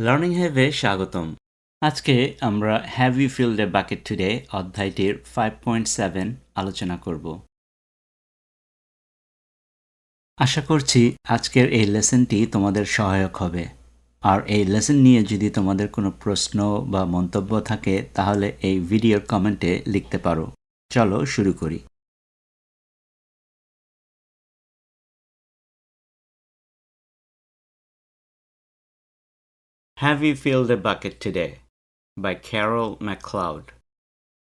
Learning হ্যাভে স্বাগতম। আজকে আমরা have you filled a bucket today অধ্যায়টির 5.7 আলোচনা করব। আশা করছি আজকের এই লেসনটি তোমাদের সহায়ক হবে। আর এই লেসন নিয়ে যদি তোমাদের কোনো প্রশ্ন বা মন্তব্য থাকে তাহলে এই ভিডিওর কমেন্টে লিখতে পারো। চলো শুরু করি। Have you filled a bucket today? By Carol McLeod.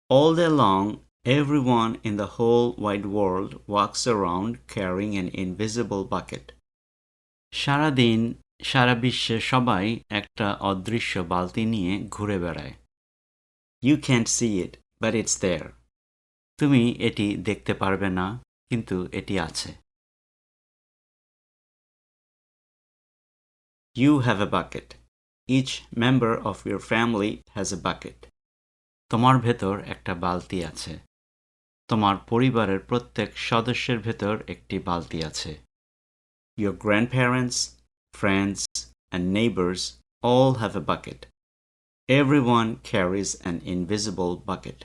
All day long, everyone in the whole wide world walks around carrying an invisible bucket. সারাদিন সারা বিশ্বে সবাই একটা অদৃশ্য বালতি নিয়ে ঘুরে বেড়ায়। You can't see it, but it's there. তুমি এটি দেখতে পারবে না, কিন্তু এটি আছে। You have a bucket. Each member of your family has a bucket. তোমার ভেতর একটা বালতি আছে। তোমার পরিবারের প্রত্যেক সদস্যের ভেতর একটি বালতি আছে। Your grandparents, friends, and neighbors all have a bucket. Everyone carries an invisible bucket.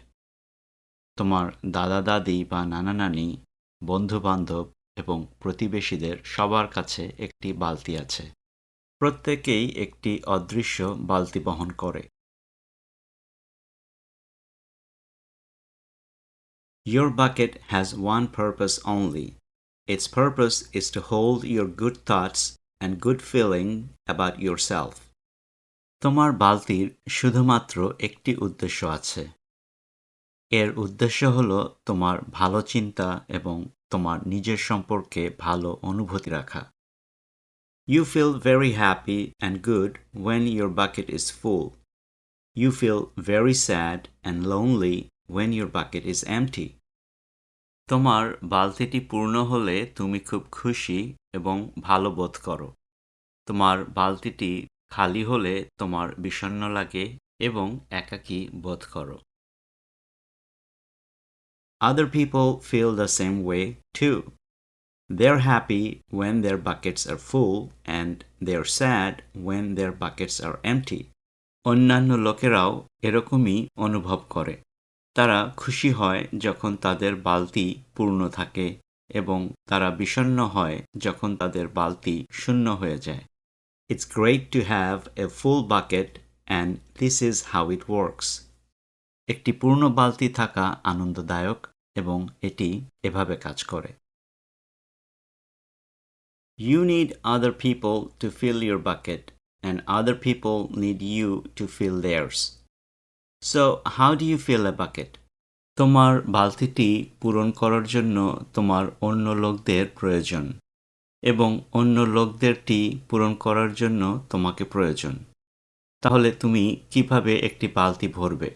তোমার দাদা-দাদি বা নানা-নানি, বন্ধু-বান্ধব এবং প্রতিবেশীদের সবার কাছে একটি বালতি আছে। প্রত্যেকেই একটি অদৃশ্য বালতি বহন করে। Your bucket has one purpose only. Its purpose is to hold your good thoughts and good feeling about yourself. তোমার বালতির শুধুমাত্র একটি উদ্দেশ্য আছে। এর উদ্দেশ্য হলো তোমার ভালো চিন্তা এবং তোমার নিজের সম্পর্কে ভালো অনুভূতি রাখা। You feel very happy and good when your bucket is full. You feel very sad and lonely when your bucket is empty. তোমার বালতিটি পূর্ণ হলে তুমি খুব খুশি এবং ভালো বোধ করো। তোমার বালতিটি খালি হলে তোমার বিষণ্ণ লাগে এবং একাকী বোধ করো। Other people feel the same way too. They're happy when their buckets are full and they're sad when their buckets are empty. অন্যান্য লোকেরাও এরকমই অনুভব করে। তারা খুশি হয় যখন তাদের বালতি পূর্ণ থাকে এবং তারা বিষণ্ণ হয় যখন তাদের বালতি শূন্য হয়ে যায়। It's great to have a full bucket and this is how it works. একটি পূর্ণ বালতি থাকা আনন্দদায়ক এবং এটি এভাবে কাজ করে। You need other people to fill your bucket and other people need you to fill theirs. So, how do you fill a bucket? তোমার বালতিটি পূরণ করার জন্য তোমার অন্য লোকদের প্রয়োজন এবং অন্য লোকদেরটি পূরণ করার জন্য তোমাকে প্রয়োজন। তাহলে তুমি কিভাবে একটি বালতি ভরবে?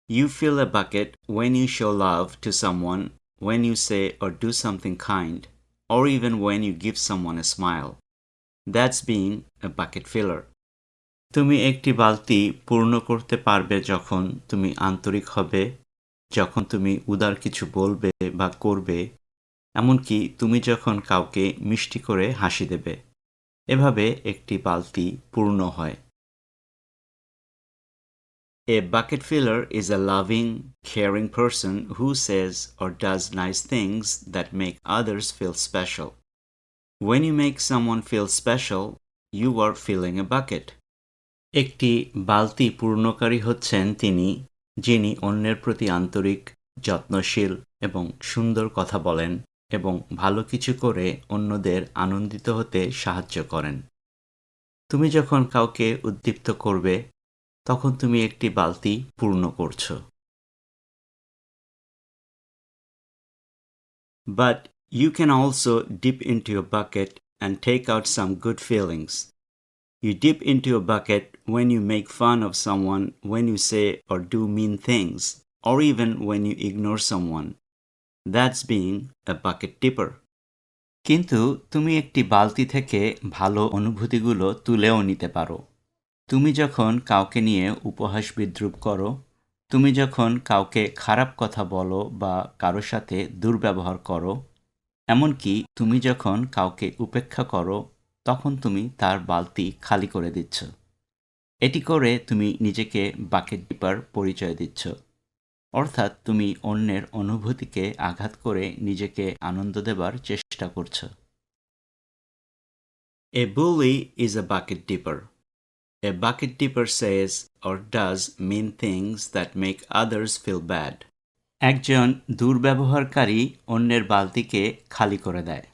You fill a bucket when you show love to someone, when you say or do something kind, or even when you give someone a smile. That's being a bucket filler. তুমি একটি বালতি পূর্ণ করতে পারবে যখন তুমি আন্তরিক হবে, যখন তুমি উদার কিছু বলবে বা করবে, এমনকি তুমি যখন কাউকে মিষ্টি করে হাসি দেবে। এভাবে একটি বালতি পূর্ণ হয়। A bucket filler is a loving, caring person who says or does nice things that make others feel special. When you make someone feel special, you are filling a bucket. একটি বালতি পূর্ণকারী হচ্ছেন তিনি, যিনি অন্যের প্রতি আন্তরিক, যত্নশীল এবং সুন্দর কথা বলেন এবং ভালো কিছু করে অন্যদের আনন্দিত হতে সাহায্য করেন। তুমি যখন কাউকে উদ্দীপ্ত করবে, তখন তুমি একটি বালতি পূর্ণ করছো। But you can also dip into a bucket and take out some good feelings. You dip into a bucket when you make fun of someone, when you say or do mean things, or even when you ignore someone. That's being a bucket dipper. কিন্তু তুমি একটি বালতি থেকে ভালো অনুভূতিগুলো তুলেও নিতে পারো। তুমি যখন কাউকে নিয়ে উপহাস বিদ্রূপ করো, তুমি যখন কাউকে খারাপ কথা বলো বা কারো সাথে দুর্ব্যবহার করো, এমনকি তুমি যখন কাউকে উপেক্ষা করো, তখন তুমি তার বালতি খালি করে দিচ্ছ। এটি করে তুমি নিজেকে বাকেট ডিপার পরিচয় দিচ্ছ, অর্থাৎ তুমি অন্যের অনুভূতিকে আঘাত করে নিজেকে আনন্দ দেবার চেষ্টা করছ। A bully is a bucket dipper. A bucket dipper says or does mean things that make others feel bad. একজন দুর্ব্যবহারকারী অন্যের বালতিকে খালি করে দেয়।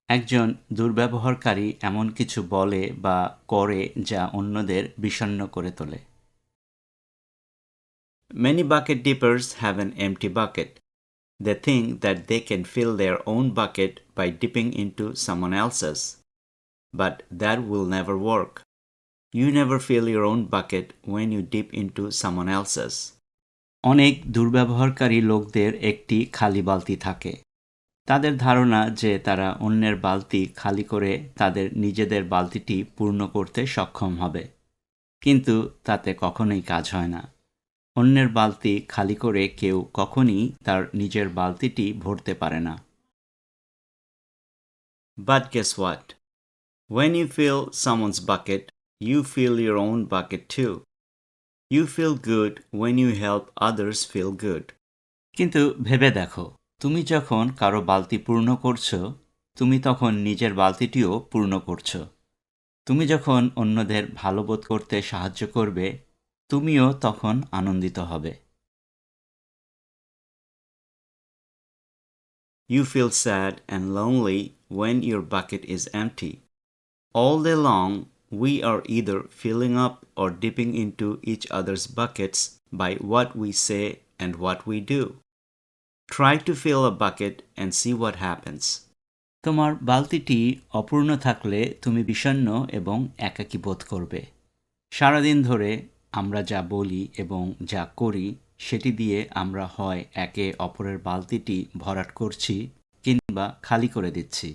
একজন দুর্ব্যবহারকারী এমন কিছু বলে বা করে যা অন্যদের বিষণ্ণ করে তোলে। Many bucket dippers have an empty bucket. They think that they can fill their own bucket by dipping into someone else's. But that will never work. You never fill your own bucket when you dip into someone else's. অনেক দুর্ব্যবহারকারী লোকদের একটি খালি বালতি থাকে। তাদের ধারণা যে তারা অন্যের বালতি খালি করে তাদের নিজেদের বালতিটি পূর্ণ করতে সক্ষম হবে, কিন্তু তাতে কখনোই কাজ হয় না। অন্যের বালতি খালি করে কেউ কখনই তার নিজের বালতিটি ভরতে পারে না। But guess what? When you fill someone's bucket, you fill your own bucket too. You feel good when you help others feel good. কিন্তু ভেবে দেখো, তুমি যখন কারো বালতি পূর্ণ করছো, তুমি তখন নিজের বালতিটিও পূর্ণ করছো। তুমি যখন অন্যদের ভালো বোধ করতে সাহায্য করবে, তুমিও তখন আনন্দিত হবে। You feel sad and lonely when your bucket is empty. All day long, we are either filling up or dipping into each other's buckets by what we say and what we do. Try to fill a bucket and see what happens. তোমার বালতিটি অপূর্ণ থাকলে তুমি বিষণ্ণ এবং একাকী বোধ করবে। সারাদিন ধরে আমরা যা বলি এবং যা করি সেটি দিয়ে আমরা হয় একে অপরের বালতিটি ভরাট করছি কিংবা খালি করে দিচ্ছি।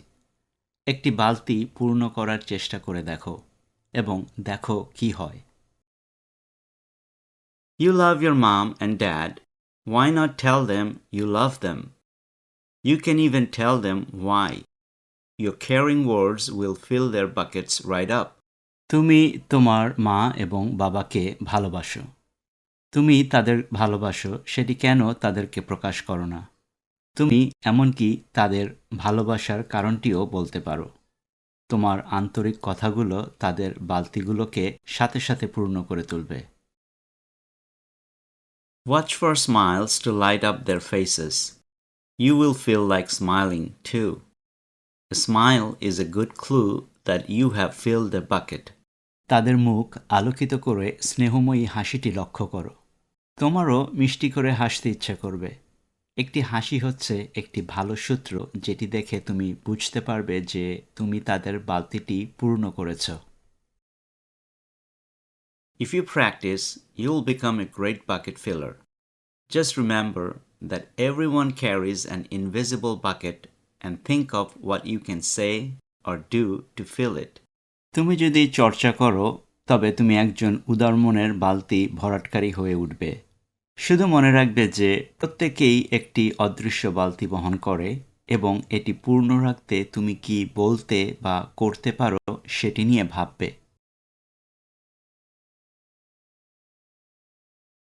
একটি বালতি পূর্ণ করার চেষ্টা করে দেখো এবং দেখো কি হয়। You love your mom and dad. Why not tell them you love them? You can even tell them why. Your caring words will fill their buckets right up. তুমি তোমার মা এবং বাবাকে ভালোবাসো। তুমি তাদের ভালোবাসো, সেটি কেন তাদেরকে প্রকাশ করো না? তুমি এমনকি তাদের ভালোবাসার কারণটিও বলতে পারো। তোমার আন্তরিক কথাগুলো তাদের বালতিগুলোকে সাথে সাথে পূর্ণ করে তুলবে। Watch for smiles to light up their faces. You will feel like smiling too. A smile is a good clue that you have filled the bucket. তাদের মুখ আলোকিত করে স্নেহময়ী হাসিটি লক্ষ্য করো। তোমারও মিষ্টি করে হাসতে ইচ্ছে করবে। একটি হাসি হচ্ছে একটি ভালো সূত্র যেটি দেখে তুমি বুঝতে পারবে যে তুমি তাদের বালতিটি পূর্ণ করেছ। If you practice, you will become a great bucket filler. Just remember that everyone carries an invisible bucket and think of what you can say or do to fill it. তুমি যদি চর্চা করো, তবে তুমি একজন উদার মনের বালতি ভরাটকারী হয়ে উঠবে। শুধু মনে রাখবে যে প্রত্যেকেই একটি অদৃশ্য বালতি বহন করে এবং এটি পূর্ণ রাখতে তুমি কি বলতে বা করতে পারো সেটি নিয়ে ভাববে।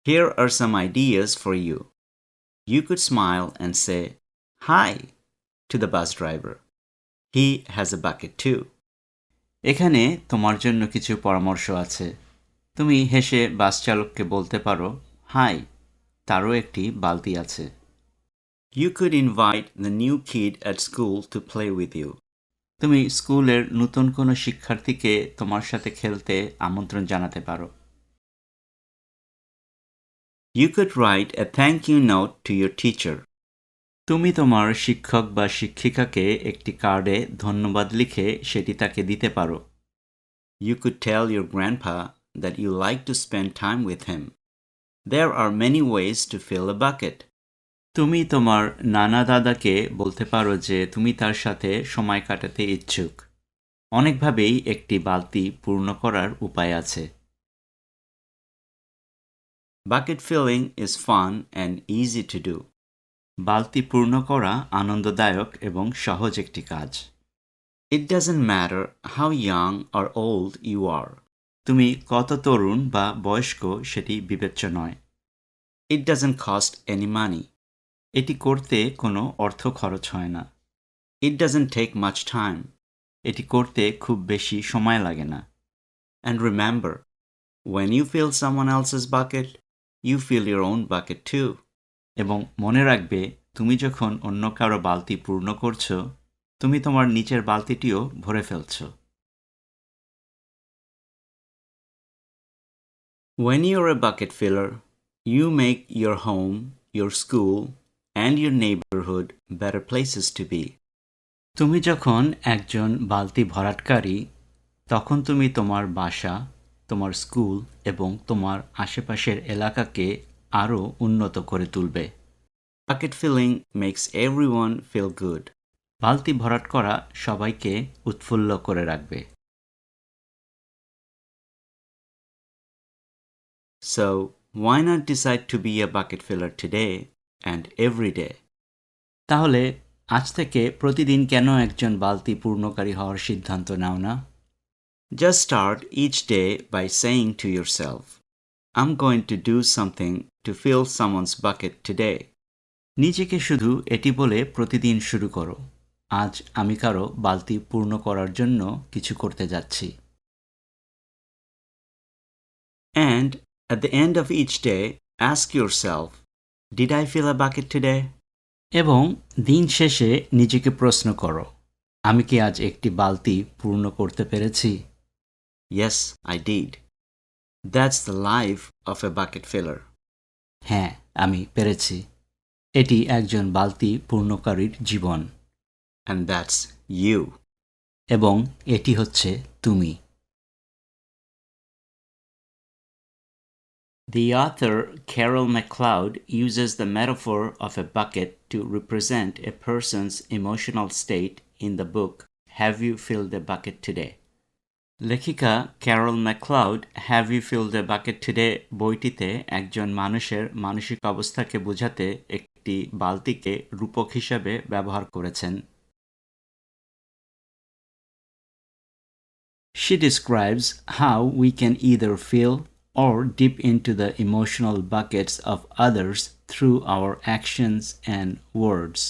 Here are some ideas for you. You could smile and say, "Hi," to the bus driver. He has a bucket too. এখানে তোমার জন্য কিছু পরামর্শ আছে। তুমি হেসে বাস চালককে বলতে পারো, "হাই, তারও একটি বালতি আছে।" You could invite the new kid at school to play with you. তুমি স্কুলের নতুন কোনো শিক্ষার্থীকে তোমার সাথে খেলতে আমন্ত্রণ জানাতে পারো। You could write a thank you note to your teacher. তুমি তোমার শিক্ষক বা শিক্ষিকাকে একটি কার্ডে ধন্যবাদ লিখে সেটি তাকে দিতে পারো। You could tell your grandpa that you like to spend time with him. There are many ways to fill a bucket. তুমি তোমার নানা দাদাকে বলতে পারো যে তুমি তার সাথে সময় কাটাতে ইচ্ছুক। অনেকভাবেই একটি বালতি পূর্ণ করার উপায় আছে। Bucket filling is fun and easy to do. বালতি পূর্ণ করা আনন্দদায়ক এবং সহজ একটি কাজ। It doesn't matter how young or old you are. তুমি কত তরুণ বা বয়স্ক সেটি বিবেচ্য নয়। It doesn't cost any money. এটি করতে কোনো অর্থ খরচ হয় না। It doesn't take much time. এটি করতে খুব বেশি সময় লাগে না। And remember, when you fill someone else's bucket, you fill your own bucket too. এবং মনে রাখবে, তুমি যখন অন্য কারো বালতি পূর্ণ করছো, তুমি তোমার নিচের বালতিটিও ভরে ফেলছো। When you're a bucket filler, you make your home, your school, and your neighborhood better places to be. তুমি যখন একজন বালতি ভরাটকারী, তখন তুমি তোমার বাসা, তোমার স্কুল এবং তোমার আশেপাশের এলাকাকে আরও উন্নত করে তুলবে। Bucket filling makes everyone feel good. বালতি ভরাট করা সবাইকে উৎফুল্ল করে রাখবে। So, why not decide to be a bucket filler today and every day? তাহলে আজ থেকে প্রতিদিন কেন একজন বালতি পূর্ণকারী হওয়ার সিদ্ধান্ত নাও না? Just start each day by saying to yourself, I'm going to do something to fill someone's bucket today. নিজেকে শুধু এটি বলে প্রতিদিন শুরু করো, আজ আমি কারো বালতি পূর্ণ করার জন্য কিছু করতে যাচ্ছি। And at the end of each day, ask yourself, did I fill a bucket today? এবং দিন শেষে নিজেকে প্রশ্ন করো, আমি কি আজ একটি বালতি পূর্ণ করতে পেরেছি? Yes, I did. That's the life of a bucket filler. হ্যাঁ, আমি পেরেছি। এটি একজন বালতি পূর্ণকারীর জীবন। And that's you. এবং এটি হচ্ছে তুমি। The author Carol McLeod uses the metaphor of a bucket to represent a person's emotional state in the book Have You Filled a Bucket Today? লেখিকা Carol McLeod have you filled a bucket today বইটিতে একজন মানুষের মানসিক অবস্থাকে বোঝাতে একটি বালতিকে রূপক হিসাবে ব্যবহার করেছেন। She describes how we can either fill or dip into the emotional buckets of others through our actions and words.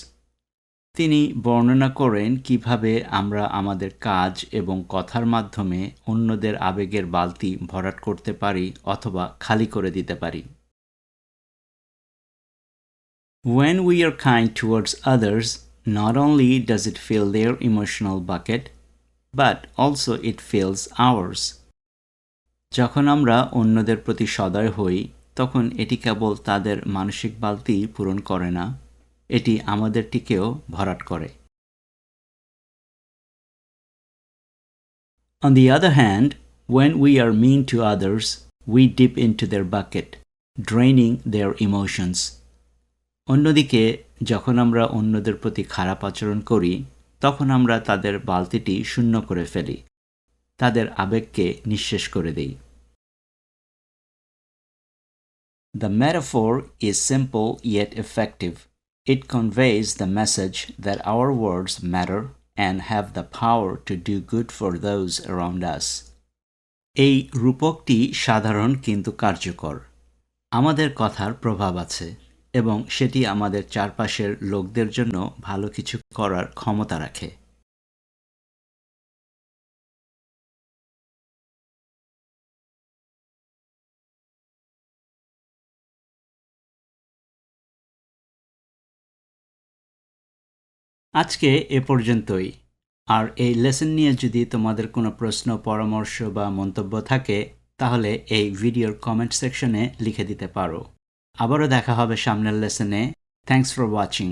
তিনি বর্ণনা করেন কিভাবে আমরা আমাদের কাজ এবং কথার মাধ্যমে অন্যদের আবেগের বালতি ভরাট করতে পারি অথবা খালি করে দিতে পারি। When we are kind towards others, not only does it fill their emotional bucket, but also it fills ours. যখন আমরা অন্যদের প্রতি সদয় হই, তখন এটি কেবল তাদের মানসিক বালতি পূরণ করে না, এটি আমাদেরটিকেও ভরাট করে। On the other hand, when we are mean to others, we dip into their bucket, draining their emotions. অন্যদিকে যখন আমরা অন্যদের প্রতি খারাপ আচরণ করি, তখন আমরা তাদের বালতিটি শূন্য করে ফেলি, তাদের আবেগকে নিঃশেষ করে দেই। The metaphor is simple yet effective. It conveys the message that our words matter and have the power to do good for those around us. এই রূপকটি সাধারণ কিন্তু কার্যকর। আমাদের কথার প্রভাব আছে এবং সেটি আমাদের চারপাশের লোকদের জন্য ভালো কিছু করার ক্ষমতা রাখে। আজকে এ পর্যন্তই। আর এই লেসন নিয়ে যদি তোমাদের কোনো প্রশ্ন, পরামর্শ বা মন্তব্য থাকে, তাহলে এই ভিডিওর কমেন্ট সেকশনে লিখে দিতে পারো। আবারও দেখা হবে সামনের লেসনে। Thanks for watching.